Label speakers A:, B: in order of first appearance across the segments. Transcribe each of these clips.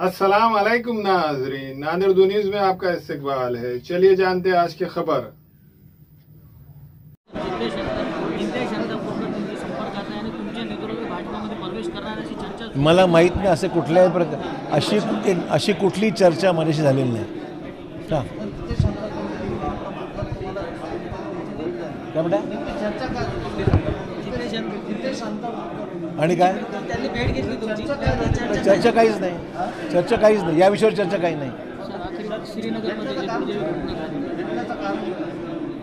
A: अस्सलाम वालेकुम नाज़रीन, नादिर दो न्यूज़ में आपका इस्तकबाल है। चलिए जानते हैं आज की खबर।
B: मला माहीत नाही असे कुठल्याही प्रकार अशी कुठली चर्चा माझ्याशी झालेली नाही का? आणि काय चर्चा काहीच नाही, या विषयावर चर्चा काही नाही.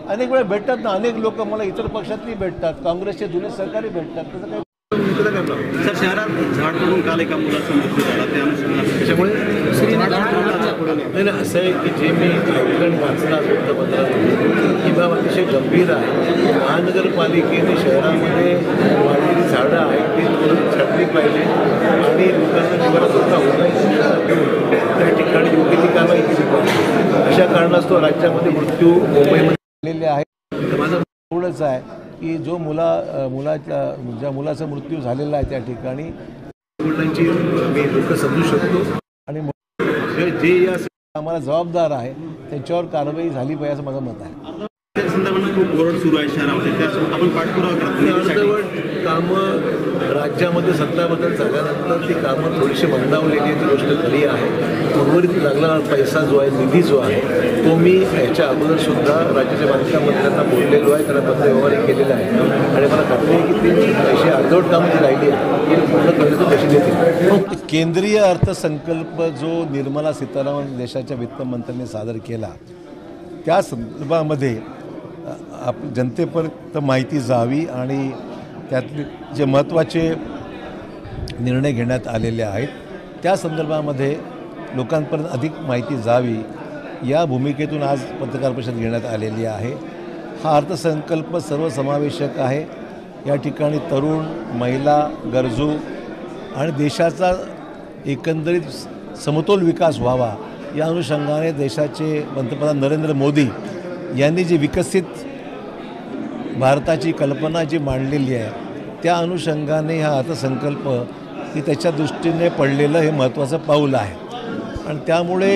B: अनेक वेळा भेटतात ना, अनेक लोक मला इतर पक्षातली भेटतात, काँग्रेसचे जुने सरकारी भेटतात. त्याचं काही
C: सर, शहरात झाड पडून काल एका मुलाचा मृत्यू झाला, त्याच्यामुळे
B: नाही ना, असं आहे की जे मी वाचला वृत्तपत्रात ही बाब अतिशय गंभीर आहे. महानगरपालिकेने शहरामध्ये वाढलेली झाडं आहेत ती छाटली पाहिजे आणि लोकांना निवारा धोका होऊ त्या ठिकाणी योग्य ती कारवाई केली पाहिजे. अशा कारणास्तव राज्यामध्ये मृत्यू मुंबईमध्ये झालेले आहेत. माझं एवढंच आहे की जो ज्या मुलाचा मृत्यू झालेला आहे त्या ठिकाणी वडिलांची मी दुःख समजू शकतो आणि जे या आम्हाला जबाबदार आहे त्यांच्यावर कारवाई झाली पाहिजे असं माझं मत आहे.
C: त्या संदर्भात खूप ओरड सुरू आहे शहरामध्ये, त्यासोबत आपण पाठपुरावा करतो.
B: कामं राज्यामध्ये सत्ता बदल झाल्यानंतर ती कामं थोडीशी मंदावलेली आहे, ती गोष्ट खरी आहे. उर्वरित लागणारा पैसा जो आहे, निधी जो आहे, तो मी ह्याच्या अगोदरसुद्धा राज्याच्या बांधकाम मंत्र्यांना बोललेलो आहे, त्यांना पत्रव्यवहार केलेला आहे आणि मला खात्री आहे की ती पैसे अर्धवट कामं जी राहिली आहे ती पूर्ण करण्याचं पैसे देतील. केंद्रीय अर्थसंकल्प जो निर्मला सीतारामन देशाच्या वित्तमंत्र्यांनी सादर केला त्या संदर्भामध्ये जनतेपर्यंत माहिती जावी आणि त्यातले जे महत्त्वाचे निर्णय घेण्यात आलेले आहेत त्या संदर्भामध्ये लोकांपर्यंत अधिक माहिती जावी या भूमिकेतून आज पत्रकार परिषद घेण्यात आलेली आहे. हा अर्थसंकल्प सर्वसमावेशक आहे. या ठिकाणी तरुण, महिला, गरजू आणि देशाचा एकंदरीत समतोल विकास व्हावा या अनुषंगाने देशाचे पंतप्रधान नरेंद्र मोदी यांनी जी विकसित भारताची कल्पना जी मांडलेली आहे त्या अनुषंगाने हा अर्थसंकल्प की त्याच्या दृष्टीने पडलेलं हे महत्त्वाचं पाऊल आहे. आणि त्यामुळे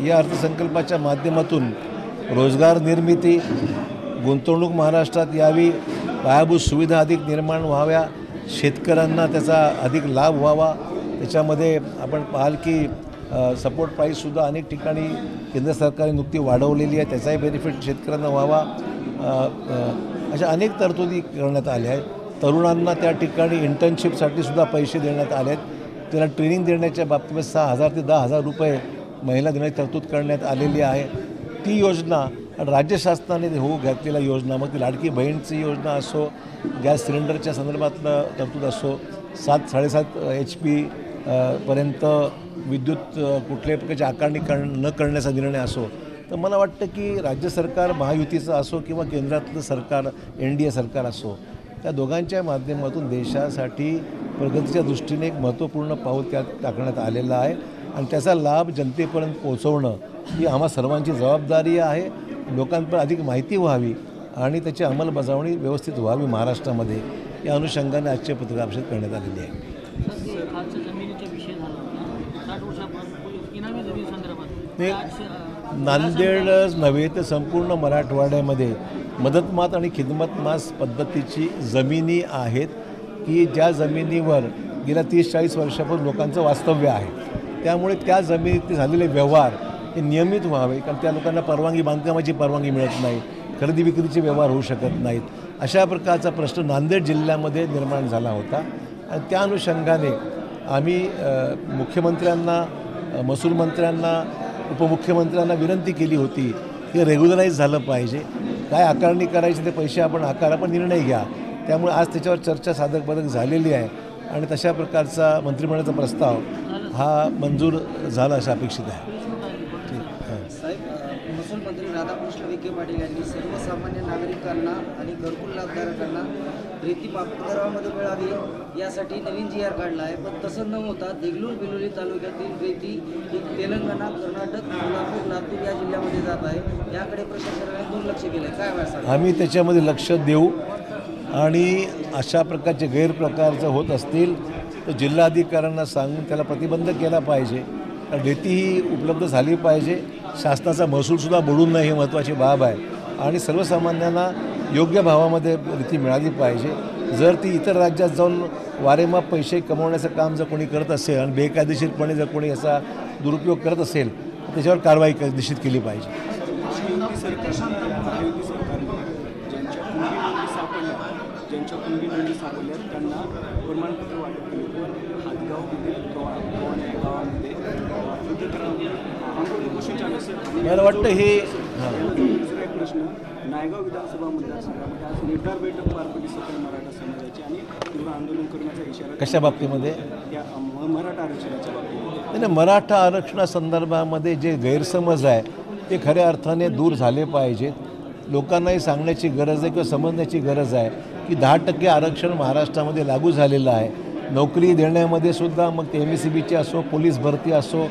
B: या अर्थसंकल्पाच्या माध्यमातून रोजगार निर्मिती, गुंतवणूक महाराष्ट्रात यावी, पायाभूत सुविधा अधिक निर्माण व्हाव्या, शेतकऱ्यांना त्याचा अधिक लाभ व्हावा. त्याच्यामध्ये आपण पाहाल की सपोर्ट प्राईससुद्धा अनेक ठिकाणी केंद्र सरकारने नुकती वाढवलेली आहे, त्याचाही बेनिफिट शेतकऱ्यांना व्हावा. अशा अनेक तरतुदी करण्यात आल्या आहेत. तरुणांना त्या ठिकाणी इंटर्नशिपसाठी सुद्धा पैसे देण्यात आले आहेत. त्याला ट्रेनिंग देण्याच्या बाबतीत 6,000 ते 10,000 रुपये महिला देण्याची तरतूद करण्यात आलेली आहे. ती योजना राज्य शासनाने घातलेल्या योजना, मग ती लाडकी बहीणची योजना असो, गॅस सिलेंडरच्या संदर्भातलं तरतूद असो, 7-7.5 HP पर्यंत विद्युत कुठल्याही प्रकारची आकारणी न करण्याचा निर्णय असो, तर मला वाटतं की राज्य सरकार महायुतीचं असो किंवा केंद्रातलं सरकार NDA सरकार असो, त्या दोघांच्या माध्यमातून देशासाठी प्रगतीच्या दृष्टीने एक महत्त्वपूर्ण पाऊल त्यात टाकण्यात आलेलं आहे आणि त्याचा लाभ जनतेपर्यंत पोहोचवणं ही आम्हा सर्वांची जबाबदारी आहे. लोकांपर्यंत अधिक माहिती व्हावी आणि त्याची अंमलबजावणी व्यवस्थित व्हावी महाराष्ट्रामध्ये या अनुषंगाने आजचे पत्रकार परिषद करण्यात आलेली आहे. नांदेडच नव्हे तर संपूर्ण मराठवाड्यामध्ये मदतमात आणि खिदमतमास पद्धतीची जमिनी आहेत की ज्या जमिनीवर गेल्या 30-40 वर्षापासून लोकांचं वास्तव्य आहे. त्यामुळे त्या जमिनीत झालेले व्यवहार हे नियमित व्हावे, कारण त्या लोकांना बांधकामाची परवानगी मिळत नाही, खरेदी विक्रीचे व्यवहार होऊ शकत नाहीत. अशा प्रकारचा प्रश्न नांदेड जिल्ह्यामध्ये निर्माण झाला होता आणि त्या अनुषंगाने आम्ही मुख्यमंत्र्यांना, महसूल मंत्र्यांना, उपमुख्यमंत्र्यांना विनंती केली होती की रेग्युलराईज झालं पाहिजे. काय आकारणी करायची ते पैसे आपण आकारा, पण निर्णय घ्या. त्यामुळे आज त्याच्यावर चर्चा साधक झालेली आहे आणि तशा प्रकारचा मंत्रिमंडळाचा प्रस्ताव हा मंजूर झाला अशा अपेक्षित आहे.
D: साहेब, महसूल मंत्री राधाकृष्ण विखे पाटील यांनी सर्वसामान्य नागरिकांना आणि घरकुल लाभधारकांना रेती दरामध्ये मिळावी यासाठी नवीन GR काढला आहे, पण तसं न होता देगलूर बिलोली तालुक्यातील रेती ही तेलंगणा, कर्नाटक, कोल्हापूर, लातूर या जिल्ह्यामध्ये जात आहे. याकडे प्रशासनाने दुर्लक्ष केलं आहे. काय वाटतं?
B: आम्ही त्याच्यामध्ये लक्ष देऊ आणि अशा प्रकारचे गैरप्रकार जर होत असतील तो जिल्हाधिकाऱ्यांना सांगून त्याला प्रतिबंध केला पाहिजे. रेती ही उपलब्ध झाली पाहिजे, शासनाचा महसूलसुद्धा बुडून नये ही महत्त्वाची बाब आहे आणि सर्वसामान्यांना योग्य भावामध्ये रेती मिळाली पाहिजे. जर ती इतर राज्यात जाऊन वारेमाप पैसे कमवण्याचं काम जर कोणी करत असेल आणि बेकायदेशीरपणे जर कोणी याचा दुरुपयोग करत असेल तर त्याच्यावर कारवाई निश्चित केली पाहिजे.
E: ज्यांच्या कुंडी नोंदी सापडल्यात त्यांना प्रमाणपत्र वाटप केले. हातगावमध्ये गावामध्ये
B: मला वाटतं हे
E: दुसरा एक प्रश्न, नायगाव विधानसभा मतदारसंघामध्ये आज निर्धार बैठक पार पडली सकल मराठा समाजाची आणि तीव्र आंदोलन करण्याचा इशारा
B: कशा बाबतीमध्ये
E: या मराठा आरक्षणाच्या बाबतीमध्ये.
B: नाही, मराठा आरक्षणासंदर्भामध्ये जे गैरसमज आहे ते खऱ्या अर्थाने दूर झाले पाहिजेत. लोकांनाही सांगण्याची गरज आहे किंवा समजण्याची गरज आहे की 10% आरक्षण महाराष्ट्रामध्ये लागू झालेलं आहे. नोकरी देण्यामध्ये सुद्धा मग ते MSCBची असो, पोलीस भरती असो,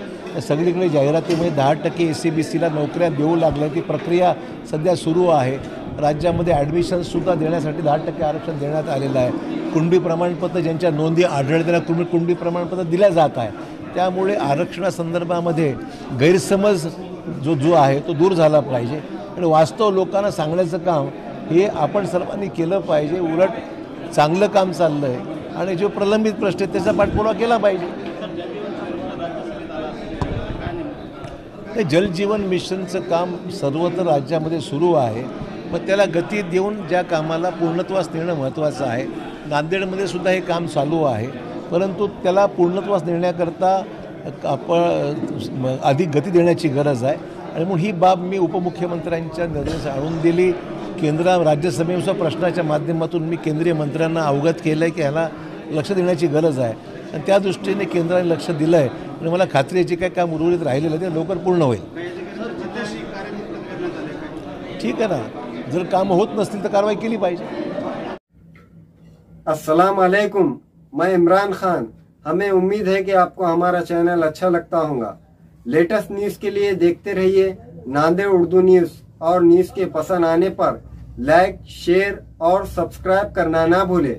B: सगळीकडे जाहिरातीमध्ये 10% SCBCला नोकऱ्या देऊ लागल्या. ती प्रक्रिया सध्या सुरू आहे. राज्यामध्ये ॲडमिशन्ससुद्धा देण्यासाठी 10% आरक्षण देण्यात आलेलं आहे. कुणबी प्रमाणपत्र ज्यांच्या नोंदी आढळल्या त्यांना कुणबी प्रमाणपत्र दिलं जात आहे. त्यामुळे आरक्षणासंदर्भामध्ये गैरसमज जो आहे तो दूर झाला पाहिजे आणि वास्तव लोकांना सांगण्याचं काम हे आपण सर्वांनी केलं पाहिजे. उलट चांगलं काम चाललं आहे आणि जो प्रलंबित प्रश्न आहे त्याचा पाठपुरावा केला पाहिजे. ते जलजीवन मिशनचं काम सर्वत्र राज्यामध्ये सुरू आहे, पण त्याला गती देऊन ज्या कामाला पूर्णत्वास नेणं महत्त्वाचं आहे. नांदेडमध्ये सुद्धा हे काम चालू आहे, परंतु त्याला पूर्णत्वास नेण्याकरता आपण अधिक गती देण्याची गरज आहे आणि म्हणून ही बाब मी उपमुख्यमंत्र्यांच्या निर्णयास आणून दिली. राज्यसभेच्या प्रश्नाच्या माध्यमातून मी केंद्रीय मंत्र्यांना अवगत केलं आहे की ह्याला लक्ष देण्याची गरज आहे आणि त्या दृष्टीने केंद्राने लक्ष दिलं आहे आणि मला खात्री आहे जे काय काम उर्वरित राहिलेलं ते लवकर पूर्ण होईल. ठीक आहे ना, जर कामं होत नसतील तर कारवाई केली पाहिजे.
F: अस्सलाम वालेकुम, मैं इमरान खान. हमें उम्मीद है कि आपको हमारा चैनल अच्छा लगता होगा. लेटेस्ट न्यूज़ के लिए देखते रहिए नांदेड़ उर्दू न्यूज़ और न्यूज़ के पसंद आने पर लाइक, शेयर और सब्सक्राइब करना ना भूलें.